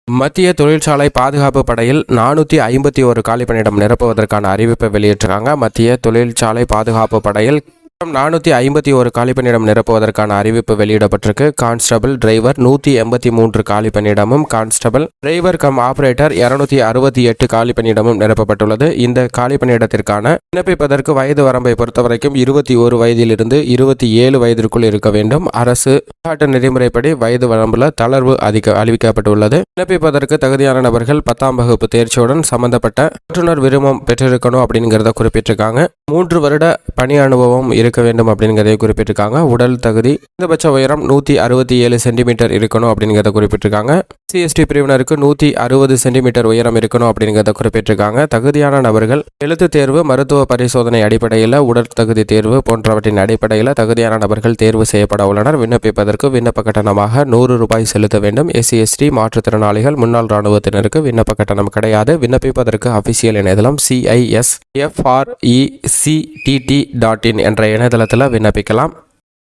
மத்திய தொழிற்சாலை பாதுகாப்பு படையில் 451 காலிப்பணியிடம் நிரப்புவதற்கான அறிவிப்பை வெளியிட்டிருக்காங்க. மத்திய தொழிற்சாலை பாதுகாப்பு படையில் 451 காலிப்பணியிடம் நிரப்புவதற்கான அறிவிப்பு வெளியிடப்பட்டிருக்கு. கான்ஸ்டபிள் டிரைவர் 183 காலிப்பணியிடமும், கான்ஸ்டபிள் டிரைவர் கம் ஆபரேட்டர் 268 காலிப்பணியிடமும் நிரப்பப்பட்டுள்ளது. இந்த காலிப்பணியிடத்திற்கான விண்ணப்பிப்பதற்கு வயது வரம்பை பொறுத்தவரைக்கும் 21 வயதிலிருந்து 27 வயதிற்குள் இருக்க வேண்டும். அரசு வழிகாட்டு நெறிமுறைப்படி வயது வரம்புல தளர்வு அறிவிக்கப்பட்டுள்ளது. விண்ணப்பிப்பதற்கு தகுதியான நபர்கள் 10ஆம் வகுப்பு தேர்ச்சியுடன் சம்பந்தப்பட்ட ஓட்டுநர் விருப்பம் பெற்றிருக்கணும் அப்படிங்கிறத குறிப்பிட்டிருக்காங்க. 3 வருட பணி அனுபவம் இருக்க வேண்டும் அப்படிங்கிறதை குறிப்பிட்டிருக்காங்க. உடல் தகுதி குறைந்தபட்ச உயரம் 167 சென்டிமீட்டர் இருக்கணும் அப்படிங்கிறத குறிப்பிட்டிருக்காங்க. எஸ்டி பிரிவினருக்கு 160 சென்டிமீட்டர் உயரம் இருக்கணும் அப்படிங்கிறத குறிப்பிட்டிருக்காங்க. தகுதியான நபர்கள் எழுத்து தேர்வு, மருத்துவ பரிசோதனை அடிப்படையில், உடல் தகுதி தேர்வு போன்றவற்றின் அடிப்படையில் தகுதியான நபர்கள் தேர்வு செய்யப்பட உள்ளனர். விண்ணப்பிப்பதற்கு விண்ணப்ப கட்டணமாக 100 ரூபாய் செலுத்த வேண்டும். எஸ்சி மாற்றுத்திறனாளிகள், முன்னாள் இராணுவத்தினருக்கு விண்ணப்ப கட்டணம் கிடையாது. விண்ணப்பிப்பதற்கு அபிஷியல் இணையதளம் CISFRECTT.in என்ற இணையதளத்தில் விண்ணப்பிக்கலாம்.